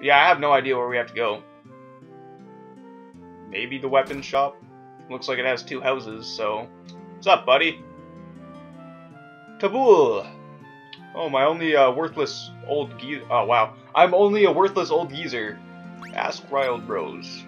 Yeah, I have no idea where we have to go. Maybe the weapons shop? Looks like it has 2 houses, so... What's up, buddy? Tabul! Oh, my only worthless old geezer. Oh, wow. I'm only a worthless old geezer. Ask Wild Bros.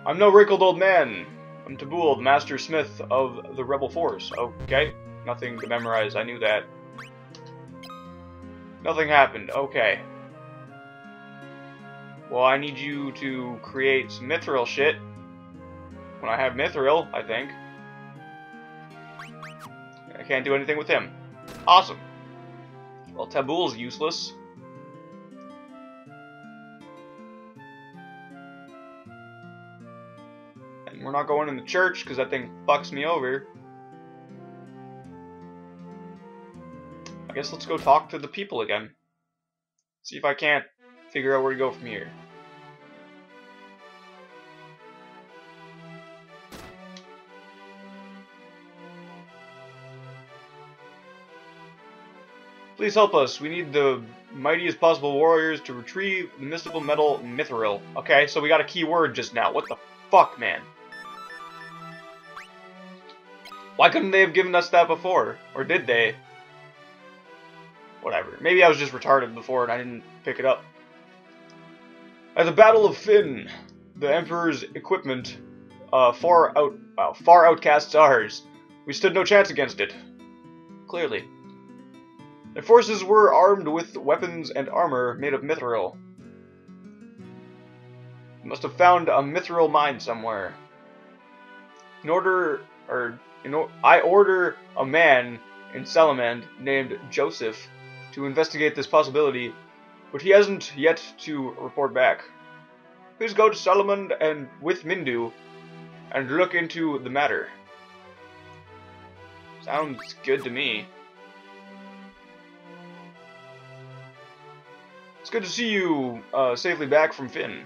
I'm no wrinkled old man. I'm Tabul, the master smith of the rebel force. Okay. Nothing to memorize. I knew that. Nothing happened. Okay. Well, I need you to create some mithril shit. When I have mithril, I think. I can't do anything with him. Awesome. Well, Tabul's useless. And we're not going in the church, because that thing fucks me over. I guess let's go talk to the people again. See if I can't figure out where to go from here. Please help us. We need the mightiest possible warriors to retrieve the mystical metal mithril. Okay, so we got a key word just now. What the fuck, man? Why couldn't they have given us that before? Or did they? Whatever. Maybe I was just retarded before and I didn't pick it up. At the Battle of Finn, the Emperor's equipment far outcasts ours. We stood no chance against it. Clearly. Their forces were armed with weapons and armor made of mithril. They must have found a mithril mine somewhere. I order a man in Salamand named Joseph to investigate this possibility, but he hasn't yet to report back. Please go to Salamand and with Mindu and look into the matter. Sounds good to me. It's good to see you safely back from Finn.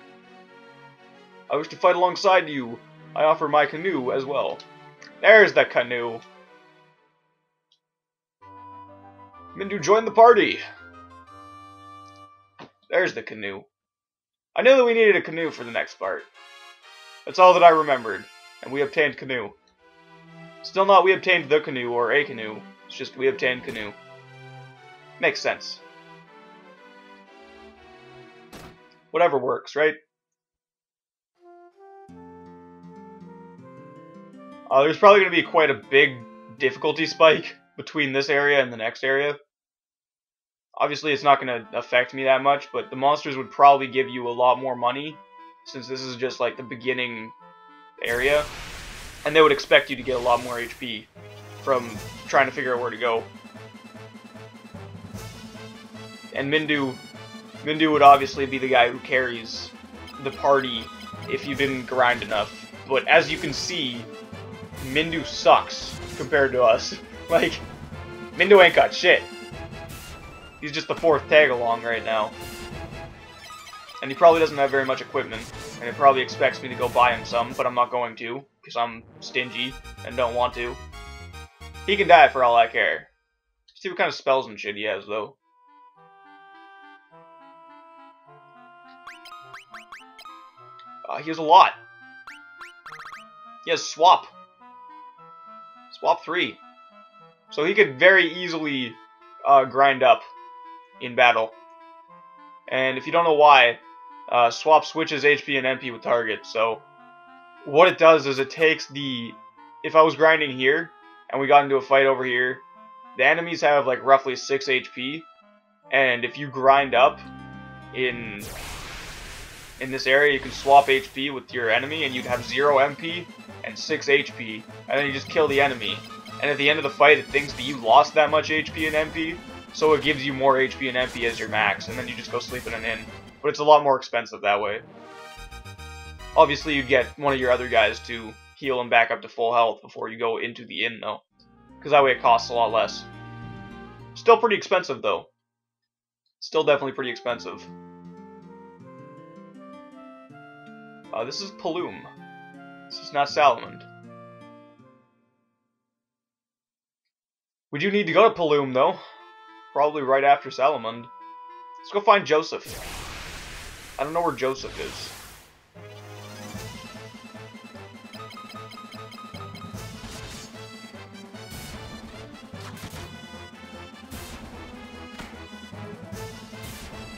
I wish to fight alongside you. I offer my canoe as well. There's the canoe. Mindu, join the party. There's the canoe. I knew that we needed a canoe for the next part. That's all that I remembered. And we obtained canoe. Still not we obtained the canoe or a canoe. It's just we obtained canoe. Makes sense. Whatever works, right? There's probably going to be quite a big difficulty spike between this area and the next area. Obviously, it's not going to affect me that much, but the monsters would probably give you a lot more money, since this is just like the beginning area. And they would expect you to get a lot more HP from trying to figure out where to go. And Mindu would obviously be the guy who carries the party if you didn't grind enough. But as you can see, Mindu sucks compared to us. Like, Mindu ain't got shit. He's just the 4th tag-along right now. And he probably doesn't have very much equipment. And he probably expects me to go buy him some, but I'm not going to, because I'm stingy and don't want to. He can die for all I care. See what kind of spells and shit he has, though. He has a lot. He has Swap. Swap 3. So he could very easily grind up in battle. And if you don't know why, Swap switches HP and MP with target. So what it does is it takes the... If I was grinding here, and we got into a fight over here, the enemies have like roughly 6 HP. And if you grind up in this area, you can swap HP with your enemy, and you'd have 0 MP and 6 HP, and then you just kill the enemy. And at the end of the fight, it thinks that you lost that much HP and MP, so it gives you more HP and MP as your max, and then you just go sleep in an inn. But it's a lot more expensive that way. Obviously, you'd get one of your other guys to heal him back up to full health before you go into the inn, though. Because that way it costs a lot less. Still pretty expensive, though. Still definitely pretty expensive. This is Paloom. This is not Salamand. We do need to go to Paloom, though. Probably right after Salamand. Let's go find Joseph. I don't know where Joseph is.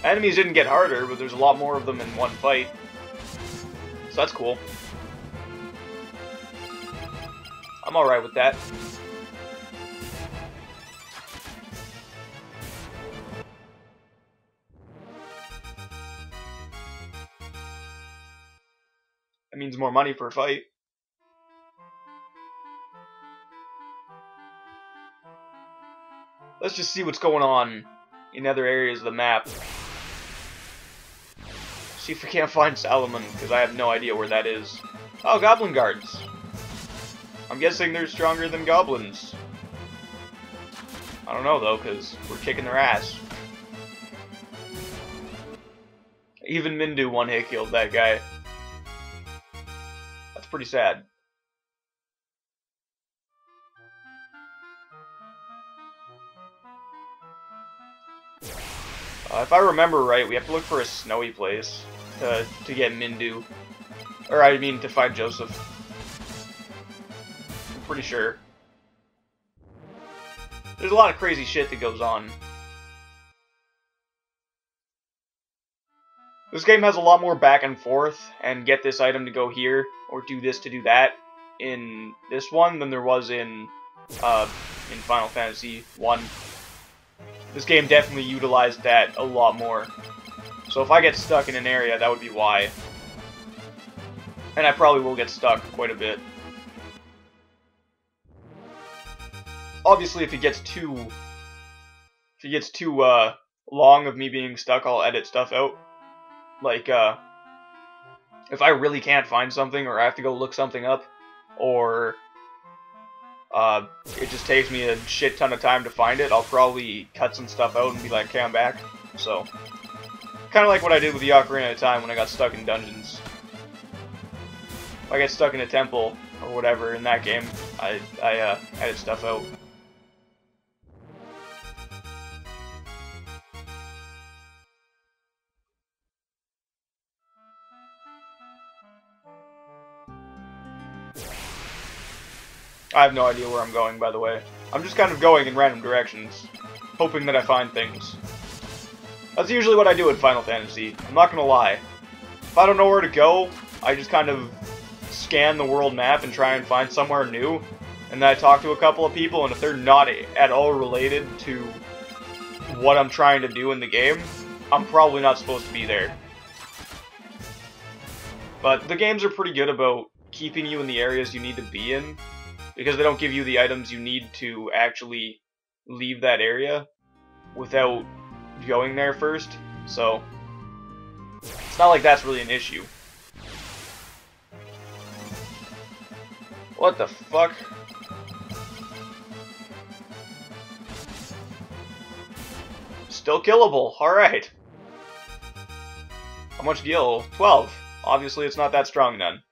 Enemies didn't get harder, but there's a lot more of them in one fight. So that's cool. I'm alright with that. That means more money per fight. Let's just see what's going on in other areas of the map. See if we can't find Salamand, because I have no idea where that is. Oh, Goblin Guards. I'm guessing they're stronger than goblins. I don't know, though, because we're kicking their ass. Even Mindu one-hit killed that guy. That's pretty sad. If I remember right, we have to look for a snowy place to get Mindu. Or, I mean, to find Joseph. I'm pretty sure. There's a lot of crazy shit that goes on. This game has a lot more back and forth, and get this item to go here, or do this to do that, in this one than there was in Final Fantasy 1. This game definitely utilized that a lot more. So if I get stuck in an area, that would be why. And I probably will get stuck quite a bit. Obviously, if it gets too long of me being stuck, I'll edit stuff out. Like, if I really can't find something, or I have to go look something up, or it just takes me a shit ton of time to find it, I'll probably cut some stuff out and be like, okay, I'm back. So, kind of like what I did with the Ocarina of Time when I got stuck in dungeons. If I get stuck in a temple, or whatever, in that game, I edit stuff out. I have no idea where I'm going, by the way. I'm just kind of going in random directions, hoping that I find things. That's usually what I do in Final Fantasy, I'm not gonna lie. If I don't know where to go, I just kind of scan the world map and try and find somewhere new, and then I talk to a couple of people, and if they're not at all related to what I'm trying to do in the game, I'm probably not supposed to be there. But the games are pretty good about keeping you in the areas you need to be in, because they don't give you the items you need to actually leave that area without going there first, so it's not like that's really an issue. What the fuck? Still killable, alright. How much gil? 12. Obviously it's not that strong then.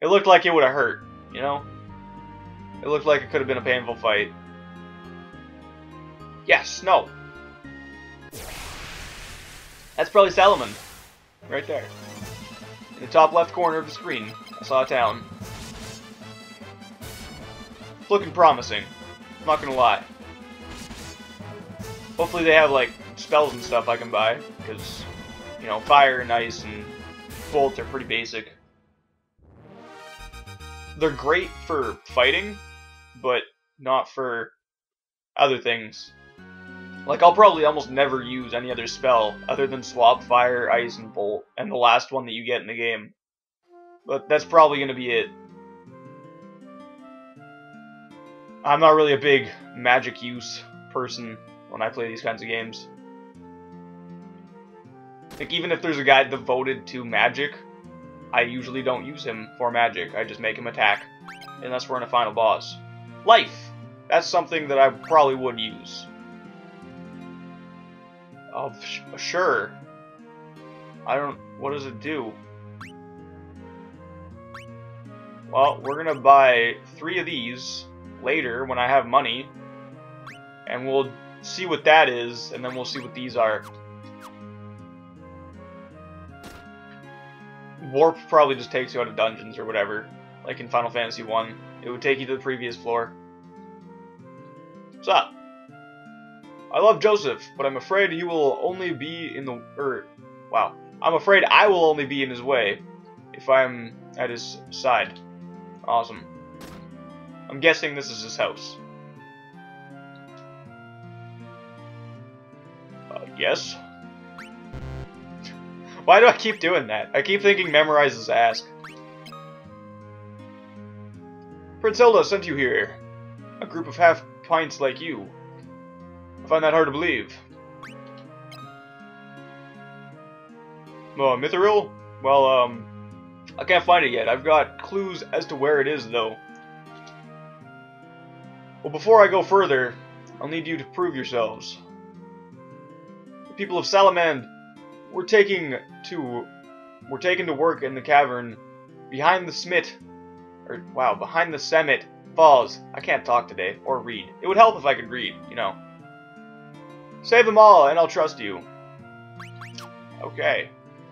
It looked like it would have hurt. You know? It looked like it could have been a painful fight. Yes, no. That's probably Salamand. Right there. In the top left corner of the screen, I saw a town. It's looking promising. I'm not gonna lie. Hopefully they have, like, spells and stuff I can buy, because, you know, fire and ice and bolt are pretty basic. They're great for fighting, but not for other things. Like, I'll probably almost never use any other spell other than swap fire, ice, and bolt, and the last one that you get in the game. But that's probably going to be it. I'm not really a big magic use person when I play these kinds of games. Like, even if there's a guy devoted to magic, I usually don't use him for magic. I just make him attack, unless we're in a final boss. Life! That's something that I probably would use. Oh, sure. I don't... What does it do? Well, we're gonna buy 3 of these later when I have money, and we'll see what that is, and then we'll see what these are. Warp probably just takes you out of dungeons or whatever. Like in Final Fantasy 1. It would take you to the previous floor. What's up? I love Joseph, but I'm afraid he will only be in the... wow. I'm afraid I will only be in his way if I'm at his side. Awesome. I'm guessing this is his house. Yes. Why do I keep doing that? I keep thinking memorize is ask. Prince Zelda sent you here. A group of half-pints like you. I find that hard to believe. Mithril? Well, I can't find it yet. I've got clues as to where it is, though. Well, before I go further, I'll need you to prove yourselves. The people of Salamand were taken to work in the cavern behind the behind the Summit Falls. I can't talk today, or read. It would help if I could read, you know. Save them all, and I'll trust you. Okay,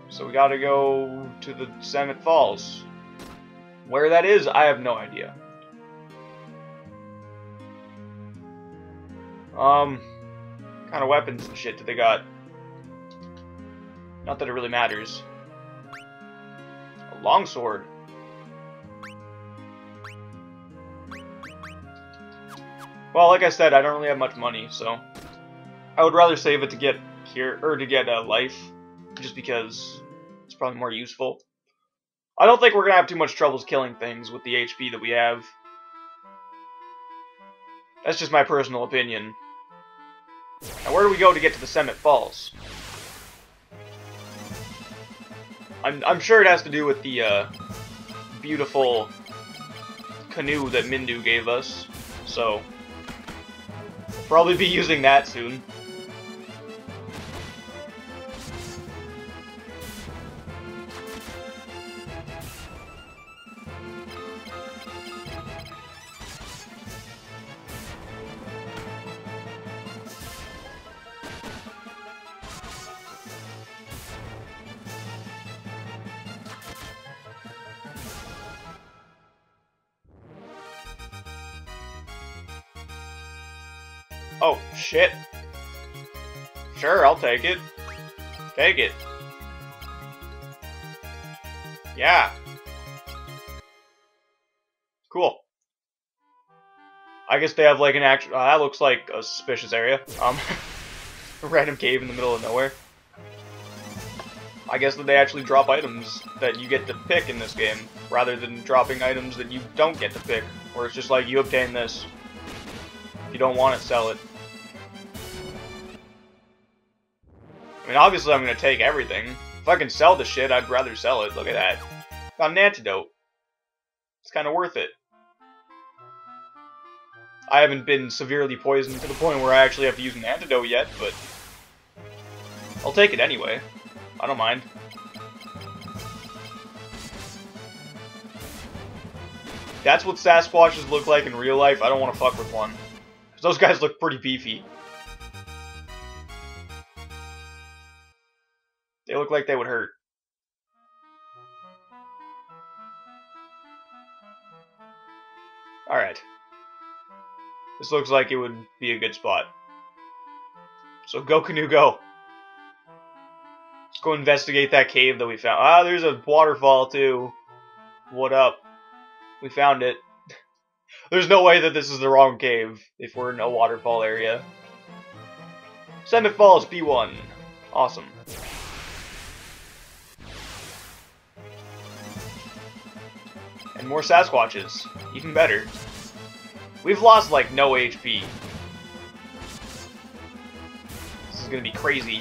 so we gotta go to the Summit Falls. Where that is, I have no idea. What kind of weapons and shit do they got? Not that it really matters. A longsword. Well, like I said, I don't really have much money, so I would rather save it to get life, just because it's probably more useful. I don't think we're gonna have too much troubles killing things with the HP that we have. That's just my personal opinion. Now, where do we go to get to the Summit Falls? I'm sure it has to do with the beautiful canoe that Mindu gave us, so we'll probably be using that soon. Oh, shit. Sure, I'll take it. Take it. Yeah. Cool. I guess they have like an actual... that looks like a suspicious area. A random cave in the middle of nowhere. I guess that they actually drop items that you get to pick in this game, rather than dropping items that you don't get to pick, where it's just like, you obtain this. If you don't want it, sell it. I mean, obviously I'm going to take everything. If I can sell the shit, I'd rather sell it. Look at that. Got an antidote. It's kind of worth it. I haven't been severely poisoned to the point where I actually have to use an antidote yet, but I'll take it anyway. I don't mind. That's what Sasquatches look like in real life. I don't want to fuck with one. Because those guys look pretty beefy. They look like they would hurt. Alright. This looks like it would be a good spot. So go canoe go. Let's go investigate that cave that we found. Ah, there's a waterfall too. What up? We found it. There's no way that this is the wrong cave if we're in a waterfall area. Summit Falls B1. Awesome. And more Sasquatches. Even better. We've lost, like, no HP. This is gonna be crazy.